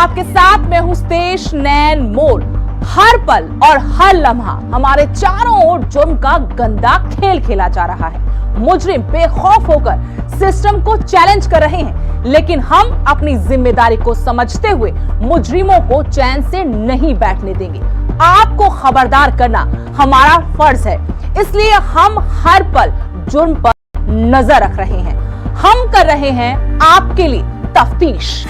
आपके साथ मैं हूं स्तेश नैन मोर। हर पल और हर लम्हा हमारे चारों ओर जुर्म का गंदा खेल खेला जा रहा है। मुजरिम बेखौफ होकर सिस्टम को चैलेंज कर रहे हैं, लेकिन हम अपनी जिम्मेदारी को समझते हुए मुजरिमों को चैन से नहीं बैठने देंगे। आपको खबरदार करना हमारा फर्ज है, इसलिए हम हर पल जुर्म पर नजर रख रहे हैं। हम कर रहे हैं आपके लिए तफ्तीश।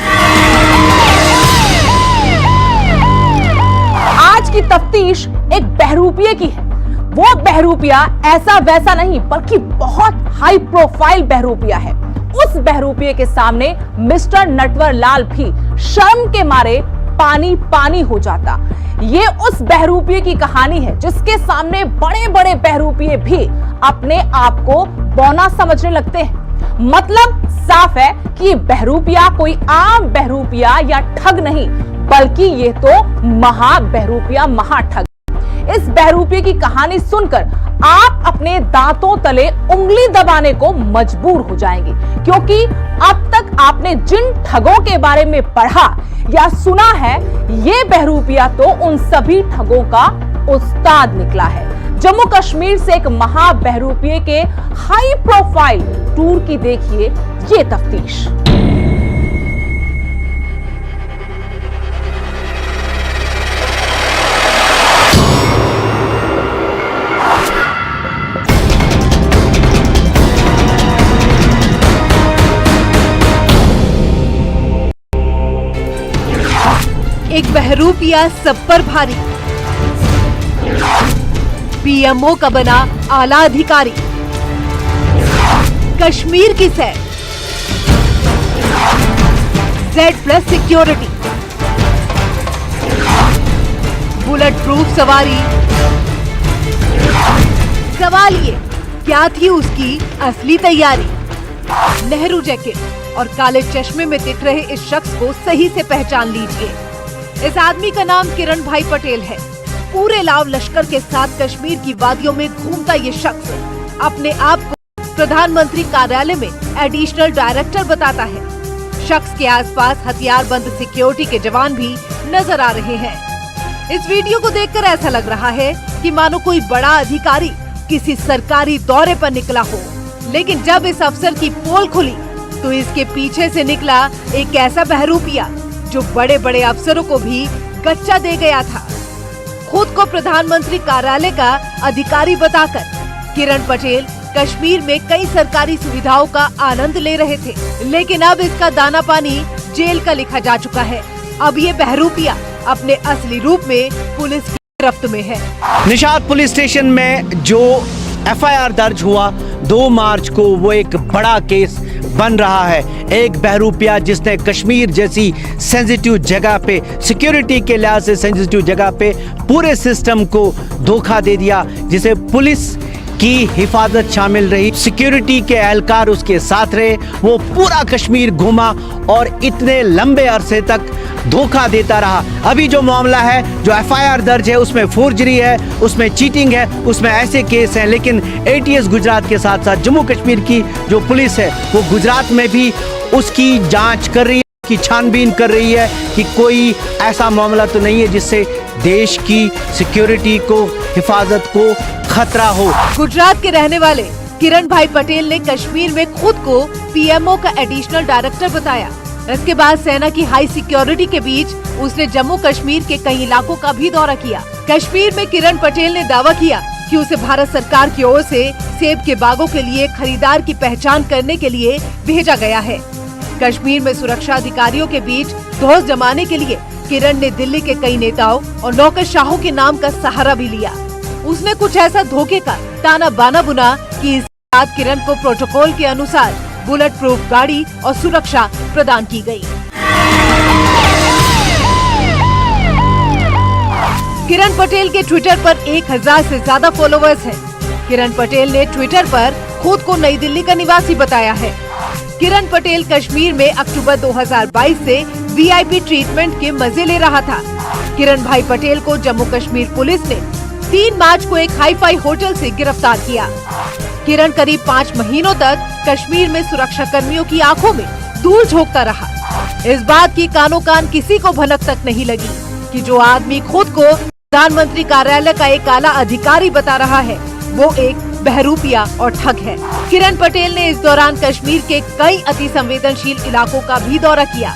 आज की तफ्तीश एक बहरूपिये की है। वो बहरूपिया ऐसा वैसा नहीं, बल्कि बहुत हाई प्रोफाइल बहरूपिया है। उस बहरूपिये के सामने मिस्टर नटवर लाल भी शर्म के मारे पानी पानी हो जाता। ये उस बहरूपिये की कहानी है जिसके सामने बड़े बड़े बहरूपिये भी अपने आप को बौना समझने लगते हैं। मतलब साफ है कि बहरूपिया कोई आम बहरूपिया या ठग नहीं, बल्कि ये तो महा बहरूपिया, महा ठग। इस बहरूपिये की कहानी सुनकर आप अपने दांतों तले उंगली दबाने को मजबूर हो जाएंगे, क्योंकि अब तक आपने जिन ठगों के बारे में पढ़ा या सुना है, ये बहरूपिया तो उन सभी ठगों का उस्ताद निकला है। जम्मू कश्मीर से एक महा बहरूपिये के हाई प्रोफाइल टूर की देखिए ये तफ्तीश। एक बहरूपिया सब पर भारी, पीएमओ का बना आला अधिकारी, कश्मीर की सैर, Z+ सिक्योरिटी, बुलेट प्रूफ सवारी। सवाल ये, क्या थी उसकी असली तैयारी? नेहरू जैकेट और काले चश्मे में दिख रहे इस शख्स को सही से पहचान लीजिए। इस आदमी का नाम किरण भाई पटेल है। पूरे लाव लश्कर के साथ कश्मीर की वादियों में घूमता ये शख्स अपने आप को प्रधानमंत्री कार्यालय में एडिशनल डायरेक्टर बताता है। शख्स के आसपास हथियारबंद सिक्योरिटी के जवान भी नजर आ रहे हैं। इस वीडियो को देखकर ऐसा लग रहा है कि मानो कोई बड़ा अधिकारी किसी सरकारी दौरे पर निकला हो, लेकिन जब इस अफसर की पोल खुली तो इसके पीछे से निकला एक ऐसा बहरूपिया जो बड़े बड़े अफसरों को भी गच्चा दे गया था। खुद को प्रधानमंत्री कार्यालय का अधिकारी बताकर किरण पटेल कश्मीर में कई सरकारी सुविधाओं का आनंद ले रहे थे, लेकिन अब इसका दाना पानी जेल का लिखा जा चुका है। अब ये बहरूपिया अपने असली रूप में पुलिस की गिरफ्त में है। निशात पुलिस स्टेशन में जो FIR दर्ज हुआ 2 मार्च को, वो एक बड़ा केस बन रहा है। एक बहरूपिया जिसने कश्मीर जैसी सेंसिटिव जगह पे, सिक्योरिटी के लिहाज से सेंसिटिव जगह पे पूरे सिस्टम को धोखा दे दिया, जिसे पुलिस की हिफाजत शामिल रही, सिक्योरिटी के एहलकार उसके साथ रहे, वो पूरा कश्मीर घूमा और इतने लंबे अरसे तक धोखा देता रहा। अभी जो मामला है, जो FIR दर्ज है, उसमें फोर्जरी है, उसमें चीटिंग है, उसमें ऐसे केस हैं। लेकिन ATS गुजरात के साथ साथ जम्मू कश्मीर की जो पुलिस है, वो गुजरात में भी उसकी जांच कर रही है, की छानबीन कर रही है कि कोई ऐसा मामला तो नहीं है जिससे देश की सिक्योरिटी को, हिफाजत को खतरा हो। गुजरात के रहने वाले किरण भाई पटेल ने कश्मीर में खुद को PMO का एडिशनल डायरेक्टर बताया। इसके बाद सेना की हाई सिक्योरिटी के बीच उसने जम्मू कश्मीर के कई इलाकों का भी दौरा किया। कश्मीर में किरण पटेल ने दावा किया कि उसे भारत सरकार की ओर से सेब के बागों के लिए खरीदार की पहचान करने के लिए भेजा गया है। कश्मीर में सुरक्षा अधिकारियों के बीच धौंस जमाने के लिए किरण ने दिल्ली के कई नेताओं और नौकरशाहों के नाम का सहारा भी लिया। उसने कुछ ऐसा धोखे का ताना बाना बुना कि इस बाद किरण को प्रोटोकॉल के अनुसार बुलेट प्रूफ गाड़ी और सुरक्षा प्रदान की गई। किरण पटेल के ट्विटर पर 1000 से ज्यादा फॉलोवर्स हैं। किरण पटेल ने ट्विटर पर खुद को नई दिल्ली का निवासी बताया है। किरण पटेल कश्मीर में अक्टूबर 2022 से VIP ट्रीटमेंट के मजे ले रहा था। किरण भाई पटेल को जम्मू कश्मीर पुलिस ने 3 मार्च को एक हाई-फाई होटल से गिरफ्तार किया। किरण करीब 5 महीनों तक कश्मीर में सुरक्षा कर्मियों की आंखों में दूर झोंकता रहा। इस बात की कानो कान किसी को भनक तक नहीं लगी कि जो आदमी खुद को प्रधानमंत्री कार्यालय का एक आला अधिकारी बता रहा है वो एक बहरूपिया और ठग है। किरण पटेल ने इस दौरान कश्मीर के कई अति संवेदनशील इलाकों का भी दौरा किया।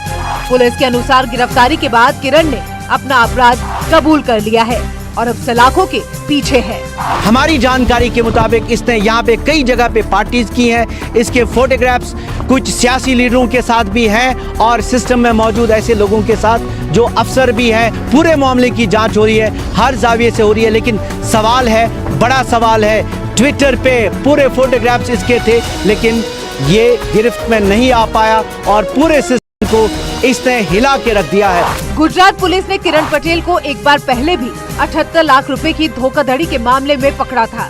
पुलिस के अनुसार गिरफ्तारी के बाद किरण ने अपना अपराध कबूल कर लिया है और अब सलाखों के पीछे है। हमारी जानकारी के मुताबिक इसने यहाँ पे कई जगह पे पार्टीज की हैं। इसके फोटोग्राफ्स कुछ सियासी लीडरों के साथ भी हैं और सिस्टम में मौजूद ऐसे लोगों के साथ जो अफसर भी हैं। पूरे मामले की जांच हो रही है, हर जाविये से हो रही है, लेकिन सवाल है, बड़ा सवाल है, ट्विटर पे पूरे फोटोग्राफ्स इसके थे लेकिन ये गिरफ्त में नहीं आ पाया और पूरे सिस्टम को इसने हिला के रख दिया है। गुजरात पुलिस ने किरण पटेल को एक बार पहले भी 78 लाख रुपए की धोखाधड़ी के मामले में पकड़ा था।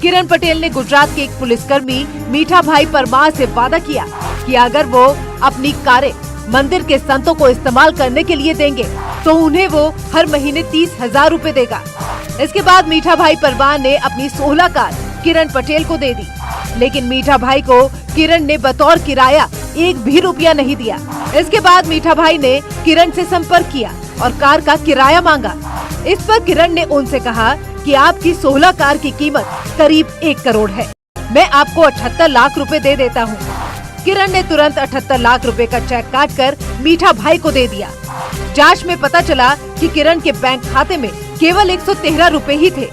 किरण पटेल ने गुजरात के एक पुलिसकर्मी मीठा भाई परमार से वादा किया कि अगर वो अपनी कारें मंदिर के संतों को इस्तेमाल करने के लिए देंगे तो उन्हें वो हर महीने 30,000 रुपए देगा। इसके बाद मीठा भाई परमार ने अपनी 16 कार किरण पटेल को दे दी, लेकिन मीठा भाई को किरण ने बतौर किराया एक भी रुपया नहीं दिया। इसके बाद मीठा भाई ने किरण से संपर्क किया और कार का किराया मांगा। इस पर किरण ने उनसे कहा कि आपकी 16 कार की कीमत करीब 1 करोड़ है, मैं आपको 78 लाख रुपए दे देता हूँ। किरण ने तुरंत 78 लाख रुपए का चेक काटकर मीठा भाई को दे दिया। जांच में पता चला कि किरण के बैंक खाते में केवल 113 रुपए ही थे।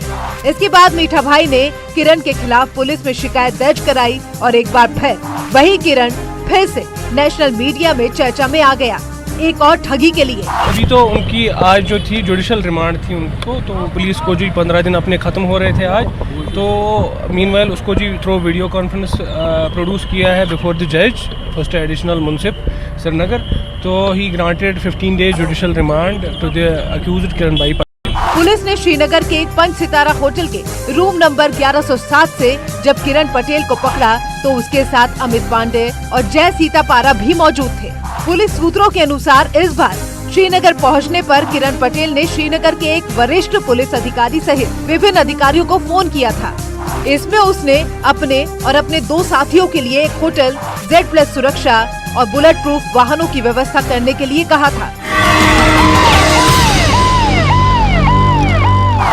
इसके बाद मीठा भाई ने किरण के खिलाफ पुलिस में शिकायत दर्ज कराई और एक बार फिर वही किरण फिर से नेशनल मीडिया में चर्चा में आ गया, एक और ठगी के लिए। अभी तो उनकी आज जो थी जुडिशल रिमांड थी उनको, तो पुलिस को जी 15 दिन अपने ख़त्म हो रहे थे आज, तो मीनवाइल उसको जी थ्रू वीडियो कॉन्फ्रेंस प्रोड्यूस किया है बिफोर द जज फर्स्ट एडिशनल मुंसिफ श्रीनगर, तो he granted 15 days judicial remand to the accused Kiran bhai. Police ने श्रीनगर के एक 5 सितारा होटल के रूम नंबर 1107 से जब किरण पटेल को पकड़ा तो उसके साथ अमित पांडे और जय सीतापारा भी मौजूद थे। पुलिस सूत्रों के अनुसार इस बार श्रीनगर पहुंचने पर किरण पटेल ने श्रीनगर के एक वरिष्ठ पुलिस अधिकारी सहित विभिन्न अधिकारियों को फोन किया था। इसमें उसने अपने और अपने 2 साथियों के लिए एक होटल, Z+ सुरक्षा और बुलेट प्रूफ वाहनों की व्यवस्था करने के लिए कहा था।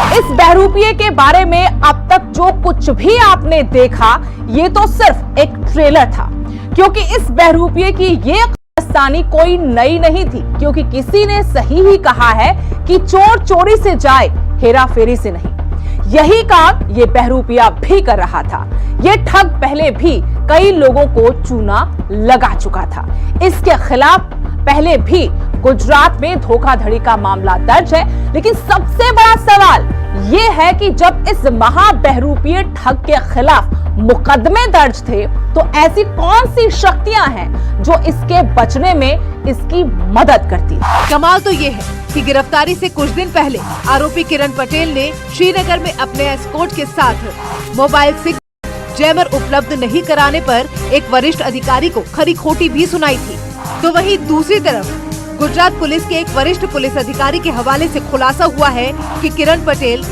इस बहरूपिये के बारे में अब तक जो कुछ भी आपने देखा ये तो सिर्फ एक ट्रेलर था, क्योंकि इस बहरूपिये की ये कहानी कोई नई नहीं थी, क्योंकि किसी ने सही ही कहा है कि चोर चोरी से जाए, हेरा फेरी से नहीं। यही काम ये बहरूपिया भी कर रहा था। ये ठग पहले भी कई लोगों को चूना लगा चुका था। इसके खिलाफ पहले भी गुजरात में धोखाधड़ी का मामला दर्ज है, लेकिन सबसे बड़ा सवाल ये है कि जब इस महाबहरूपीय ठग के खिलाफ मुकदमे दर्ज थे तो ऐसी कौन सी शक्तियां हैं जो इसके बचने में इसकी मदद करती है। कमाल तो ये है कि गिरफ्तारी से कुछ दिन पहले आरोपी किरण पटेल ने श्रीनगर में अपने एस्कॉर्ट के साथ मोबाइल सिग्नल जैमर उपलब्ध नहीं कराने पर एक वरिष्ठ अधिकारी को खरी खोटी भी सुनाई थी। तो वहीं दूसरी तरफ गुजरात पुलिस के एक वरिष्ठ पुलिस अधिकारी के हवाले से खुलासा हुआ है कि किरण पटेल,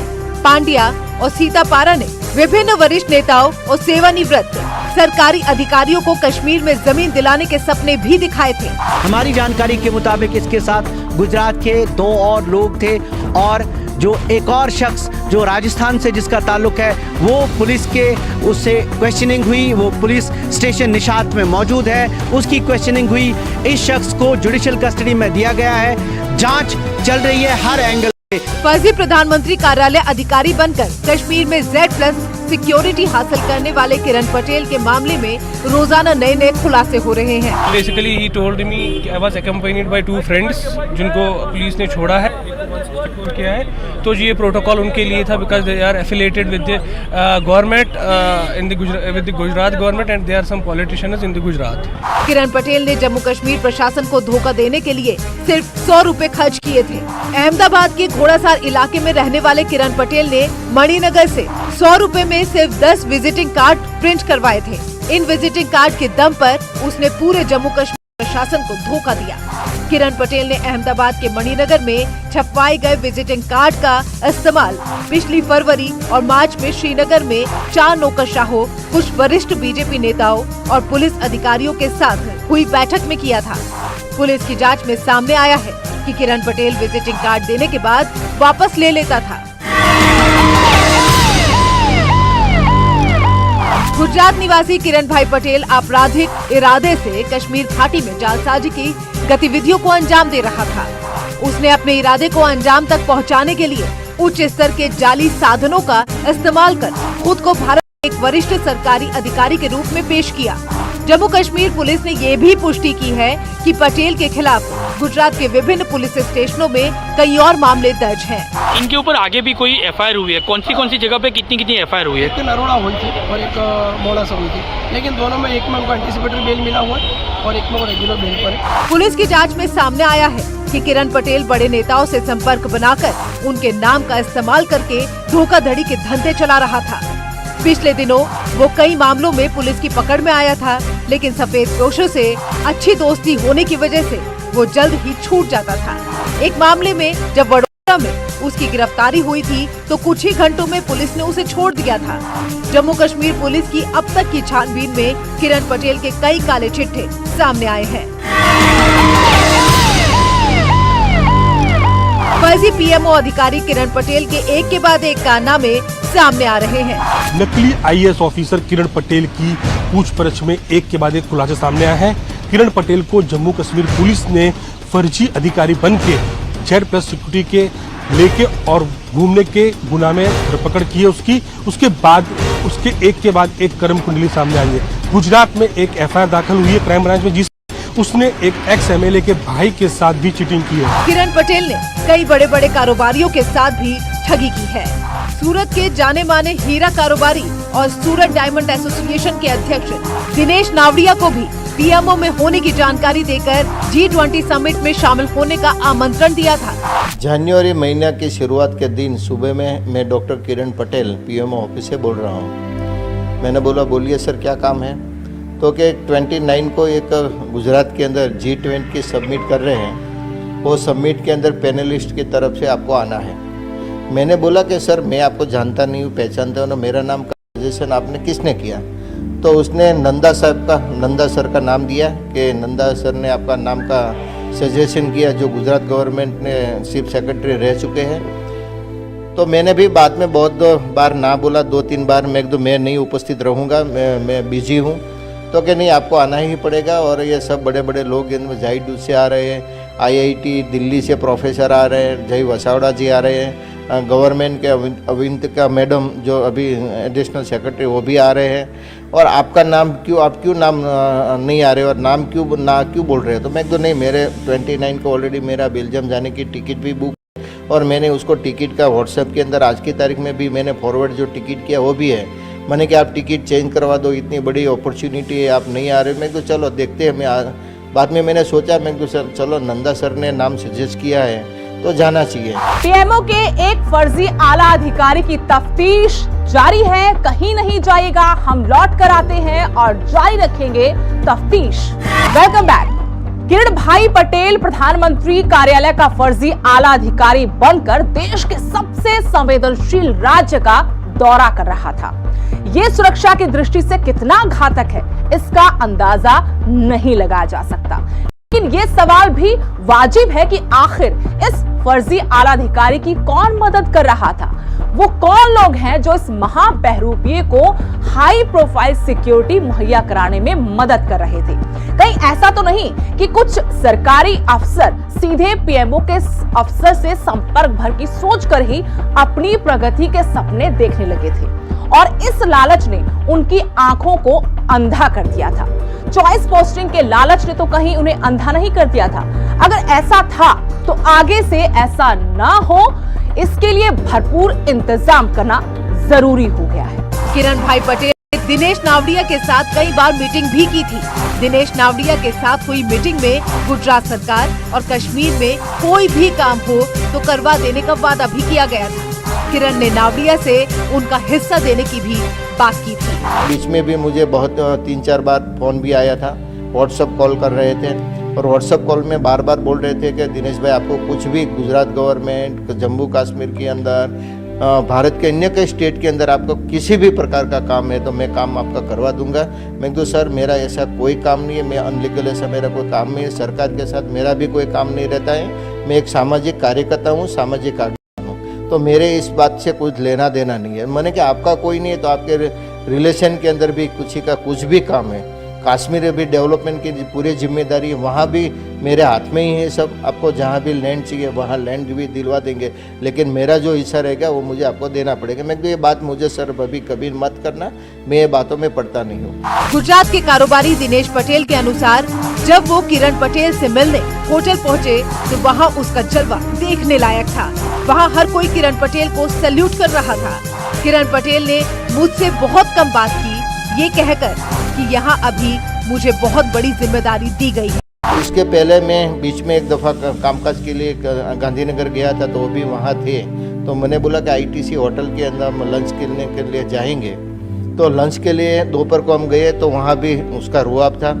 पांड्या और सीतापारा ने विभिन्न वरिष्ठ नेताओं और सेवानिवृत्त सरकारी अधिकारियों को कश्मीर में जमीन दिलाने के सपने भी दिखाए थे। हमारी जानकारी के मुताबिक इसके साथ गुजरात के 2 और लोग थे और जो एक और शख्स जो राजस्थान से जिसका ताल्लुक है वो पुलिस के उससे क्वेश्चनिंग हुई, वो पुलिस स्टेशन निशात में मौजूद है, उसकी क्वेश्चनिंग हुई। इस शख्स को जुडिशियल कस्टडी में दिया गया है, जांच चल रही है हर एंगल से। फर्जी प्रधानमंत्री कार्यालय अधिकारी बनकर कश्मीर में Z+ सिक्योरिटी हासिल करने वाले किरण पटेल के मामले में रोजाना नए नए खुलासे हो रहे हैं। Basically he told me I was accompanied by 2 friends जिनको पुलिस ने छोड़ा है, किया है, तो ये प्रोटोकॉल उनके लिए था because they are affiliated with the government in the Gujarat government and they are some politicians in the Gujarat. Kiran Patel ने जम्मू कश्मीर प्रशासन को धोखा देने के लिए सिर्फ 100 रुपए खर्च किए थे। अहमदाबाद के घोड़ासार इलाके में रहने वाले किरण पटेल ने मणिनगर से 100 रुपए में सिर्फ 10 विजिटिंग कार्ड प्रिंट करवाए थे। इन विजिटिंग कार्ड के दम पर उसने पूरे जम्मू कश्मीर प्रशासन को धोखा दिया। किरण पटेल ने अहमदाबाद के मणिनगर में छपवाए गए विजिटिंग कार्ड का इस्तेमाल पिछली फरवरी और मार्च में श्रीनगर में 4 नौकरशाहों, कुछ वरिष्ठ बीजेपी नेताओं और पुलिस अधिकारियों के साथ हुई बैठक में किया था। पुलिस की जांच में सामने आया है कि किरण पटेल विजिटिंग कार्ड देने के बाद वापस ले लेता था। गुजरात निवासी किरण भाई पटेल आपराधिक इरादे से कश्मीर घाटी में जालसाजी की गतिविधियों को अंजाम दे रहा था। उसने अपने इरादे को अंजाम तक पहुंचाने के लिए उच्च स्तर के जाली साधनों का इस्तेमाल कर खुद को भारत के एक वरिष्ठ सरकारी अधिकारी के रूप में पेश किया। जम्मू कश्मीर पुलिस ने ये भी पुष्टि की है कि पटेल के खिलाफ गुजरात के विभिन्न पुलिस स्टेशनों में कई और मामले दर्ज हैं। इनके ऊपर आगे भी कोई एफआईआर हुई है? कौन सी जगह पे कितनी एफआईआर हुई है? एक नरोड़ा हुई थी और एक मोड़ासा हुई थी, लेकिन दोनों में एक में उनको एंटीसिपेटरी बेल मिला हुआ है और एक में वो रेगुलर बेल पर है। पुलिस की जांच में सामने आया है कि किरण पटेल बड़े नेताओं से संपर्क बनाकर उनके नाम का इस्तेमाल करके धोखाधड़ी के धंधे चला रहा था। पिछले दिनों वो कई मामलों में पुलिस की पकड़ में आया था, लेकिन सफेद पोशों से अच्छी दोस्ती होने की वजह से वो जल्द ही छूट जाता था। एक मामले में जब वडोदरा में उसकी गिरफ्तारी हुई थी तो कुछ ही घंटों में पुलिस ने उसे छोड़ दिया था। जम्मू कश्मीर पुलिस की अब तक की छानबीन में किरण पटेल के कई काले चिट्ठे सामने आए हैं। फर्जी पीएमओ अधिकारी किरण पटेल के एक के बाद एक कारनामे सामने आ रहे हैं। नकली आईएएस ऑफिसर किरण पटेल की पूछपरछ में एक के बाद एक खुलासा सामने आया है। किरण पटेल को जम्मू कश्मीर पुलिस ने फर्जी अधिकारी बन के Z+ सिक्योरिटी के लेके और घूमने के गुनाह में धरपकड़ की है उसके बाद उसके एक के बाद एक कर्म कुंडली सामने आई है। गुजरात में एक एफआईआर दाखिल हुई है क्राइम ब्रांच में, जिस उसने एक एक्स एमएलए के भाई के साथ भी चीटिंग की है। किरण पटेल ने कई बड़े बड़े कारोबारियों के साथ भी ठगी की है। सूरत के जाने माने हीरा कारोबारी और सूरत डायमंड एसोसिएशन के अध्यक्ष दिनेश नावड़िया को भी पीएमओ में होने की जानकारी देकर G20 समिट में शामिल होने का आमंत्रण दिया था। जनवरी महीने की शुरुआत के दिन सुबह में मैं डॉक्टर किरण पटेल पीएमओ ऑफिस से बोल रहा हूँ। मैंने बोला बोलिए सर क्या काम है, तो कि 29 को एक गुजरात के अंदर G20 सबमिट कर रहे हैं, वो सबमिट के अंदर पैनलिस्ट की तरफ से आपको आना है। मैंने बोला कि सर मैं आपको जानता नहीं हूँ, पहचानता हूँ ना, मेरा नाम का सजेशन आपने किसने किया? तो उसने नंदा सर का नाम दिया कि नंदा सर ने आपका नाम का सजेशन किया, जो गुजरात गवर्नमेंट ने चीफ सेक्रेटरी रह चुके हैं। तो मैंने भी बाद में बहुत बार ना बोला, 2-3 बार मैं नहीं उपस्थित रहूँगा, मैं बिजी हूँ। तो कि नहीं आपको आना ही पड़ेगा। और ये सब बड़े बड़े लोग इनमें जाहिद से आ रहे हैं, IIT दिल्ली से प्रोफेसर आ रहे हैं, जय वसावड़ा जी आ रहे हैं, गवर्नमेंट के अविंतिका मैडम जो अभी एडिशनल सेक्रेटरी वो भी आ रहे हैं। और आपका नाम क्यों नाम नहीं आ रहे और नाम क्यों बोल रहे हो? तो मैं तो नहीं, मेरे 29 को ऑलरेडी मेरा बेल्जियम जाने की टिकट भी बुक, और मैंने उसको टिकट का व्हाट्सएप के अंदर आज की तारीख में भी मैंने फॉरवर्ड जो टिकट किया वो भी है। मैंने कि आप टिकट चेंज करवा दो, इतनी बड़ी अपॉर्चुनिटी है, आप नहीं आ रहे। मैं तो चलो देखते हैं। बाद में मैंने सोचा, मैं तो चलो नंदा सर ने नाम सजेस्ट किया है तो जाना चाहिए। पीएमओ के एक फर्जी आला अधिकारी की तफ्तीश जारी है, कहीं नहीं जाएगा। हम लौट कर आते हैं और जारी रखेंगे तफ्तीश। Welcome back. किरण भाई पटेल प्रधानमंत्री कार्यालय का फर्जी आला अधिकारी बनकर देश के सबसे संवेदनशील राज्य का दौरा कर रहा था। ये सुरक्षा की दृष्टि से कितना घातक है इसका अंदाजा नहीं लगाया जा सकता। लेकिन ये सवाल भी वाजिब है कि आखिर इस फर्जी आला अधिकारी की कौन मदद कर रहा था? वो कौन लोग हैं जो इस महाबहरूपिये को हाई प्रोफाइल सिक्योरिटी मुहैया कराने में मदद कर रहे थे? कहीं ऐसा तो नहीं कि कुछ सरकारी अफसर सीधे पीएमओ के अफसर से संपर्क भर की सोचकर ही अपनी प्रगति के सपने देखने लगे थे और इस लालच ने उनकी आंखों को अंधा कर दिया था। चॉइस पोस्टिंग के लालच ने तो कहीं उन्हें अंधा नहीं कर दिया था। अगर ऐसा था तो आगे से ऐसा ना हो, इसके लिए भरपूर इंतजाम करना जरूरी हो गया है। किरण भाई पटेल ने दिनेश नावड़िया के साथ कई बार मीटिंग भी की थी। दिनेश नावड़िया के साथ हुई मीटिंग में गुजरात सरकार और कश्मीर में कोई भी काम हो तो करवा देने का वादा भी किया गया था। किरण ने नावड़िया से उनका हिस्सा देने की भी बात की थी। बीच में भी मुझे बहुत 3-4 बार फोन भी आया था, व्हाट्सएप कॉल कर रहे थे और व्हाट्सएप कॉल में बार बार बोल रहे थे कि दिनेश भाई आपको कुछ भी गुजरात गवर्नमेंट, जम्मू कश्मीर के अंदर, भारत के अन्य कई स्टेट के अंदर आपको किसी भी प्रकार का काम है तो मैं काम आपका करवा दूंगा। मैं तो सर मेरा ऐसा कोई काम नहीं है, मैं अनलीगल ऐसा मेरा कोई काम नहीं है, सरकार के साथ मेरा भी कोई काम नहीं रहता है। मैं एक सामाजिक कार्यकर्ता हूँ, सामाजिक आगेवान हूँ, तो मेरे इस बात से कुछ लेना देना नहीं है। मैंने कि आपका कोई नहीं है तो आपके रिलेशन के अंदर भी किसी का कुछ भी काम है, कश्मीर में भी डेवलपमेंट की पूरी जिम्मेदारी वहाँ भी मेरे हाथ में ही है सब। आपको जहाँ भी लैंड चाहिए वहाँ लैंड भी दिलवा देंगे, लेकिन मेरा जो हिस्सा रहेगा वो मुझे आपको देना पड़ेगा। मैं तो ये बात मुझे सर अभी कभी मत करना, मैं ये बातों में पड़ता नहीं हूँ। गुजरात के कारोबारी दिनेश पटेल के अनुसार जब वो किरण पटेल से मिलने होटल पहुँचे तो वहाँ उसका जलवा देखने लायक था। वहाँ हर कोई किरण पटेल को सैल्यूट कर रहा था। किरण पटेल ने मुझसे बहुत कम बात की, ये कहकर कि यहाँ अभी मुझे बहुत बड़ी जिम्मेदारी दी गई है। इसके पहले मैं बीच में एक दफ़ा कामकाज के लिए गांधीनगर गया था तो वो भी वहाँ थे, तो मैंने बोला कि आईटीसी होटल के अंदर हम लंच करने के लिए जाएंगे। तो लंच के लिए दोपहर को हम गए तो वहाँ भी उसका रुआब था।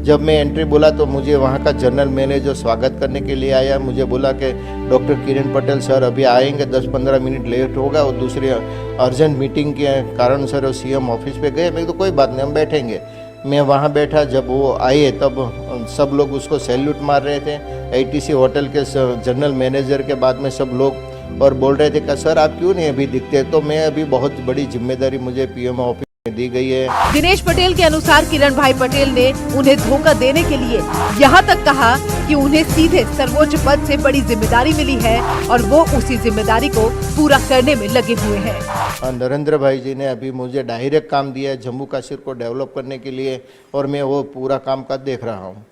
जब मैं एंट्री बोला तो मुझे वहाँ का जनरल मैनेजर स्वागत करने के लिए आया। मुझे बोला कि डॉक्टर किरण पटेल सर अभी आएंगे, 10-15 मिनट लेट होगा और दूसरी अर्जेंट मीटिंग के कारण सर वो सीएम ऑफिस पे गए। मैं तो कोई बात नहीं, हम बैठेंगे। मैं वहाँ बैठा, जब वो आए तब सब लोग उसको सैल्यूट मार रहे थे, आईटीसी होटल के जनरल मैनेजर के बाद में सब लोग, और बोल रहे थे कि सर आप क्यों नहीं अभी दिखते। तो मैं अभी बहुत बड़ी जिम्मेदारी मुझे पीएम ऑफिस में दी गई है। दिनेश पटेल के अनुसार किरण भाई पटेल ने उन्हें धोखा देने के लिए यहाँ तक कहा कि उन्हें सीधे सर्वोच्च पद से बड़ी जिम्मेदारी मिली है और वो उसी जिम्मेदारी को पूरा करने में लगे हुए हैं। नरेंद्र भाई जी ने अभी मुझे डायरेक्ट काम दिया है जम्मू कश्मीर को डेवलप करने के लिए, और मैं वो पूरा काम का देख रहा हूँ।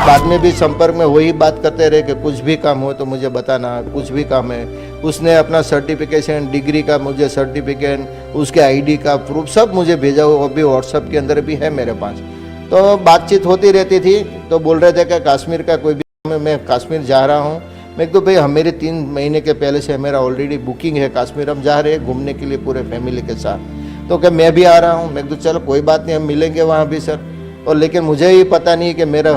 बाद में भी संपर्क में वही बात करते रहे कि कुछ भी काम हो तो मुझे बताना, कुछ भी काम है। उसने अपना सर्टिफिकेशन, डिग्री का मुझे सर्टिफिकेट, उसके आईडी का प्रूफ सब मुझे भेजा हुआ, अभी व्हाट्सएप के अंदर भी है मेरे पास। तो बातचीत होती रहती थी, तो बोल रहे थे कि कश्मीर का कोई भी काम है, मैं कश्मीर जा रहा हूँ। मैं तो भाई हम मेरे 3 महीने के पहले से मेरा ऑलरेडी बुकिंग है कश्मीर, हम जा रहे हैं घूमने के लिए पूरे फैमिली के साथ। तो क्या मैं भी आ रहा हूँ। मैं तो चलो कोई बात नहीं, हम मिलेंगे वहाँ भी सर। और लेकिन मुझे ही पता नहीं कि मेरा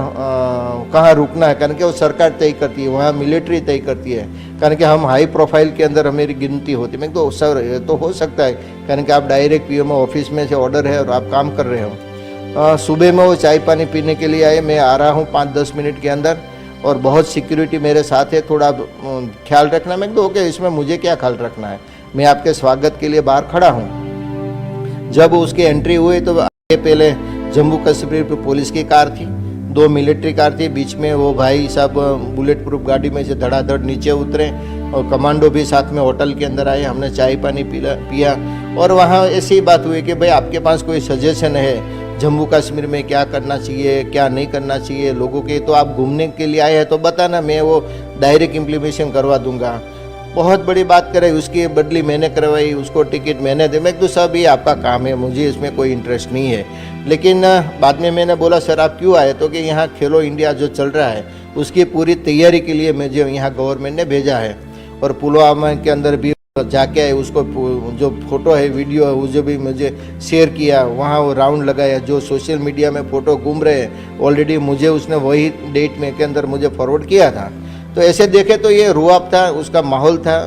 कहाँ रुकना है, कारण कि वो सरकार तय करती है, वहाँ मिलिट्री तय करती है, कारण कि हम हाई प्रोफाइल के अंदर हमारी गिनती होती है। मैं तो सर ये तो हो सकता है, कारण कि आप डायरेक्ट पीएमओ ऑफिस में से ऑर्डर है और आप काम कर रहे हो। सुबह में वो चाय पानी पीने के लिए आए, मैं आ रहा हूँ 5-10 मिनट के अंदर, और बहुत सिक्योरिटी मेरे साथ है, थोड़ा ख्याल रखना। मैं तो ओके, इसमें मुझे क्या ख्याल रखना है, मैं आपके स्वागत के लिए बाहर खड़ा हूँ। जब उसकी एंट्री हुई तो आगे पहले जम्मू कश्मीर पुलिस की कार थी, 2 मिलिट्री कार थी, बीच में वो भाई साहब बुलेट प्रूफ गाड़ी में से धड़ाधड़ नीचे उतरे, और कमांडो भी साथ में होटल के अंदर आए। हमने चाय पानी पिया, और वहाँ ऐसी बात हुई कि भाई आपके पास कोई सजेशन है जम्मू कश्मीर में क्या करना चाहिए, क्या नहीं करना चाहिए लोगों के, तो आप घूमने के लिए आए हैं तो बताना, मैं वो डायरेक्ट इम्प्लीमेशन करवा दूंगा। बहुत बड़ी बात करे, उसकी बदली मैंने करवाई, उसको टिकट मैंने दे। मैं तो सब ये आपका काम है, मुझे इसमें कोई इंटरेस्ट नहीं है। लेकिन बाद में मैंने बोला सर आप क्यों आए, तो कि यहाँ खेलो इंडिया जो चल रहा है उसकी पूरी तैयारी के लिए मुझे यहाँ गवर्नमेंट ने भेजा है, और पुलवामा के अंदर भी जाके आए, उसको जो फोटो है वीडियो है वो जो भी मुझे शेयर किया, वहाँ वो राउंड लगाया, जो सोशल मीडिया में फ़ोटो घूम रहे हैं ऑलरेडी मुझे उसने वही डेट में के अंदर मुझे फॉरवर्ड किया था। तो ऐसे देखे तो ये रुआब था, उसका माहौल था,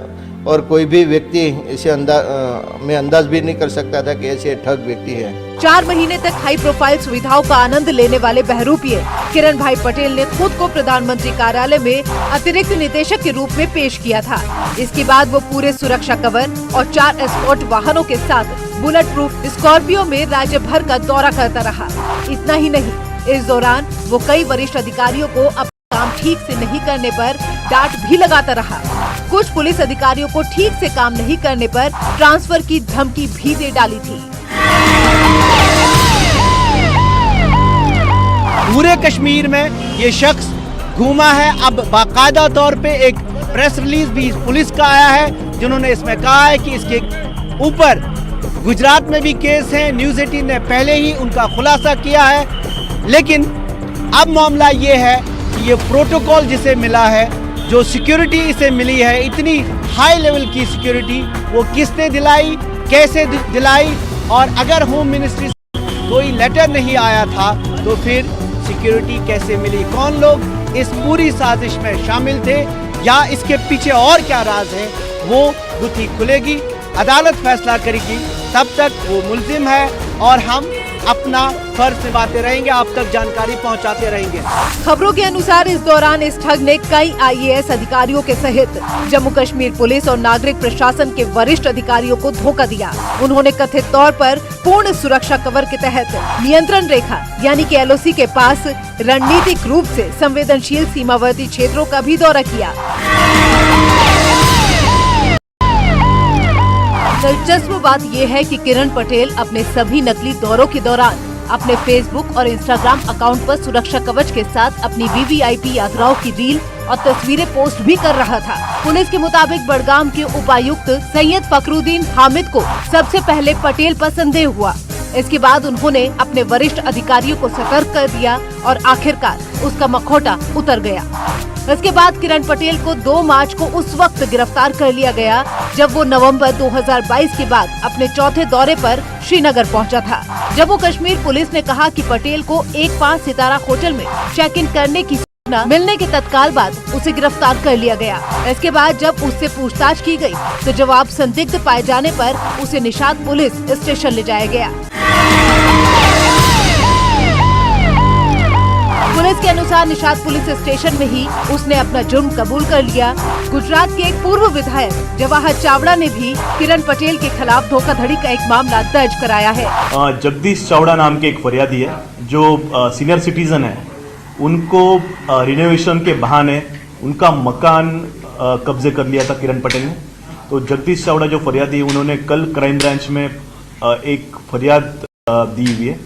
और कोई भी व्यक्ति इसे मैं अंदाज भी नहीं कर सकता था कि ऐसे ठग व्यक्ति है। 4 महीने तक हाई प्रोफाइल सुविधाओं का आनंद लेने वाले बहरूपीय किरण भाई पटेल ने खुद को प्रधानमंत्री कार्यालय में अतिरिक्त निदेशक के रूप में पेश किया था। इसके बाद वो पूरे सुरक्षा कवर और 4 एस्कॉर्ट वाहनों के साथ बुलेट प्रूफ स्कॉर्पियो में राज्य भर का दौरा करता रहा। इतना ही नहीं, इस दौरान वो कई वरिष्ठ अधिकारियों को अपना काम ठीक से नहीं करने पर डांट भी लगाता रहा। कुछ पुलिस अधिकारियों को ठीक से काम नहीं करने पर ट्रांसफर की धमकी भी दे डाली थी। पूरे कश्मीर में ये शख्स घूमा है। अब बाकायदा तौर पे एक प्रेस रिलीज भी पुलिस का आया है, जिन्होंने इसमें कहा है कि इसके ऊपर गुजरात में भी केस है। न्यूज़ 18 ने पहले ही उनका खुलासा किया है, लेकिन अब मामला ये है कि ये प्रोटोकॉल जिसे मिला है, जो सिक्योरिटी इसे मिली है, इतनी हाई लेवल की सिक्योरिटी, वो किसने दिलाई, कैसे दिलाई, और अगर होम मिनिस्ट्री कोई लेटर नहीं आया था, तो फिर सिक्योरिटी कैसे मिली? कौन लोग इस पूरी साजिश में शामिल थे या इसके पीछे और क्या राज है, वो गुत्थी खुलेगी, अदालत फैसला करेगी। तब तक वो मुल्जिम है और हम अपना फर्ज निभाते रहेंगे, आप तक जानकारी पहुंचाते रहेंगे। खबरों के अनुसार इस दौरान इस ठग ने कई IAS अधिकारियों के सहित जम्मू कश्मीर पुलिस और नागरिक प्रशासन के वरिष्ठ अधिकारियों को धोखा दिया। उन्होंने कथित तौर पर पूर्ण सुरक्षा कवर के तहत नियंत्रण रेखा यानी कि LOC के पास रणनीतिक रूप से संवेदनशील सीमावर्ती क्षेत्रों का भी दौरा किया। दिलचस्प बात यह है कि किरण पटेल अपने सभी नकली दौरों के दौरान अपने फेसबुक और इंस्टाग्राम अकाउंट पर सुरक्षा कवच के साथ अपनी VVIP यात्राओं की रील और तस्वीरें पोस्ट भी कर रहा था। पुलिस के मुताबिक बड़गाम के उपायुक्त सैयद फखरुद्दीन हामिद को सबसे पहले पटेल पर संदेह हुआ। इसके बाद उन्होंने अपने वरिष्ठ अधिकारियों को सतर्क कर दिया और आखिरकार उसका मखौटा उतर गया। इसके बाद किरण पटेल को 2 मार्च को उस वक्त गिरफ्तार कर लिया गया जब वो नवंबर 2022 के बाद अपने चौथे दौरे पर श्रीनगर पहुंचा था। जम्मू कश्मीर पुलिस ने कहा कि पटेल को एक 5 सितारा होटल में चेक इन करने की सूचना मिलने के तत्काल बाद उसे गिरफ्तार कर लिया गया। इसके बाद जब उससे पूछताछ की गई तो जवाब संदिग्ध पाए जाने पर उसे निषाद पुलिस स्टेशन ले जाया गया। पुलिस के अनुसार निषाद पुलिस स्टेशन में ही उसने अपना जुर्म कबूल कर लिया। गुजरात के एक पूर्व विधायक जवाहर चावड़ा ने भी किरण पटेल के खिलाफ धोखाधड़ी का एक मामला दर्ज कराया है। जगदीश चावड़ा नाम के एक फरियादी है जो सीनियर सिटीजन है, उनको रिनोवेशन के बहाने उनका मकान कब्जे कर लिया था किरण पटेल ने। तो जगदीश चावड़ा जो फरियादी है, उन्होंने कल क्राइम ब्रांच में एक फरियाद दी हुई है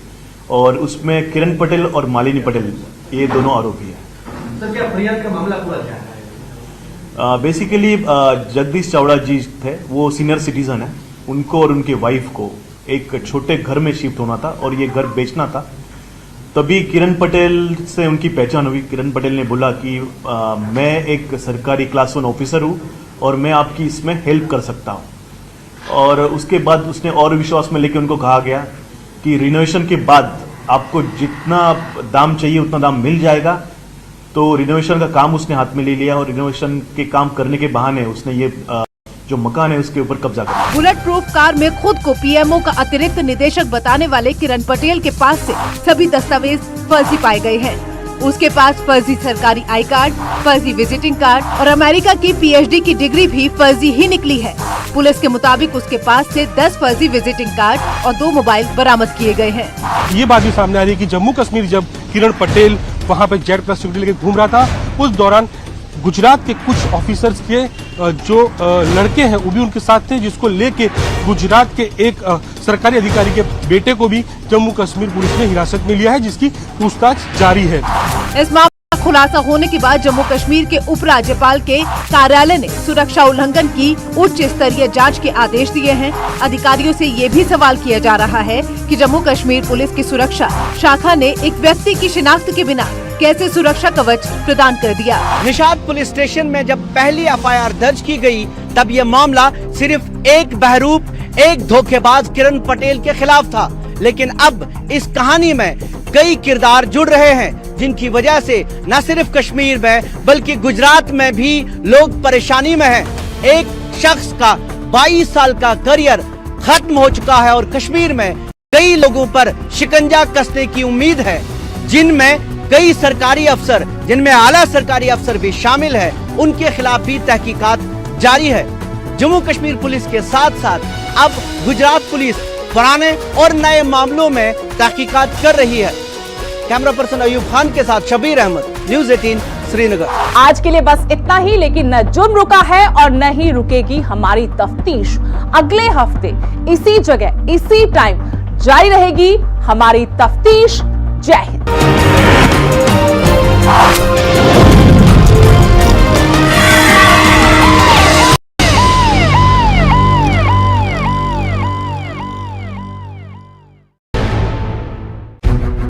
और उसमें किरण पटेल और मालिनी पटेल ये दोनों आरोपी हैं। सर, क्या फरियाद का मामला पूरा क्या है? बेसिकली जगदीश चावड़ा जी थे, वो सीनियर सिटीजन है, उनको और उनके वाइफ को एक छोटे घर में शिफ्ट होना था और ये घर बेचना था। तभी किरण पटेल से उनकी पहचान हुई। किरण पटेल ने बोला कि मैं एक सरकारी क्लास 1 ऑफिसर हूँ और मैं आपकी इसमें हेल्प कर सकता हूँ। और उसके बाद उसने और विश्वास में लेके उनको कहा गया कि रिनोवेशन के बाद आपको जितना दाम चाहिए उतना दाम मिल जाएगा। तो रिनोवेशन का काम उसने हाथ में ले लिया और रिनोवेशन के काम करने के बहाने उसने ये जो मकान है उसके ऊपर कब्जा कर लिया। बुलेट प्रूफ कार में खुद को PMO का अतिरिक्त निदेशक बताने वाले किरण पटेल के पास से सभी दस्तावेज फर्जी पाए गए हैं। उसके पास फर्जी सरकारी आई कार्ड, फर्जी विजिटिंग कार्ड और अमेरिका की PhD की डिग्री भी फर्जी ही निकली है। पुलिस के मुताबिक उसके पास से 10 फर्जी विजिटिंग कार्ड और 2 मोबाइल बरामद किए गए हैं। ये बात भी सामने आ रही है कि जम्मू कश्मीर जब किरण पटेल वहां पे जेड प्लस सिक्योरिटी लेके घूम रहा था, उस दौरान गुजरात के कुछ ऑफिसर्स के जो लड़के हैं वो भी उनके साथ थे, जिसको लेके गुजरात के एक सरकारी अधिकारी के बेटे को भी जम्मू कश्मीर पुलिस ने हिरासत में लिया है, जिसकी पूछताछ जारी है। इस मामले का खुलासा होने के बाद जम्मू कश्मीर के उपराज्यपाल के कार्यालय ने सुरक्षा उल्लंघन की उच्च स्तरीय जांच के आदेश दिए हैं। अधिकारियों से ये भी सवाल किया जा रहा है कि जम्मू कश्मीर पुलिस की सुरक्षा शाखा ने एक व्यक्ति की शिनाख्त के बिना कैसे सुरक्षा कवच प्रदान कर दिया। निषाद पुलिस स्टेशन में जब पहली FIR दर्ज की गई तब यह मामला सिर्फ एक बहरूप, एक धोखेबाज किरण पटेल के खिलाफ था। लेकिन अब इस कहानी में कई किरदार जुड़ रहे हैं, जिनकी वजह से न सिर्फ कश्मीर में बल्कि गुजरात में भी लोग परेशानी में हैं। एक शख्स का 22 साल का करियर खत्म हो चुका है और कश्मीर में कई लोगों पर शिकंजा कसने की उम्मीद है, जिनमें कई सरकारी अफसर, जिनमें आला सरकारी अफसर भी शामिल है। उनके खिलाफ भी तहकीकात जारी है। जम्मू कश्मीर पुलिस के साथ साथ अब गुजरात पुलिस पुराने और नए मामलों में तहकीकात कर रही है। कैमरा पर्सन अयूब खान के साथ शबीर अहमद, न्यूज़ 18 श्रीनगर। आज के लिए बस इतना ही, लेकिन न जुर्म रुका है और न ही रुकेगी हमारी तफ्तीश। अगले हफ्ते इसी जगह इसी टाइम जारी रहेगी हमारी तफ्तीश। जय हिंद।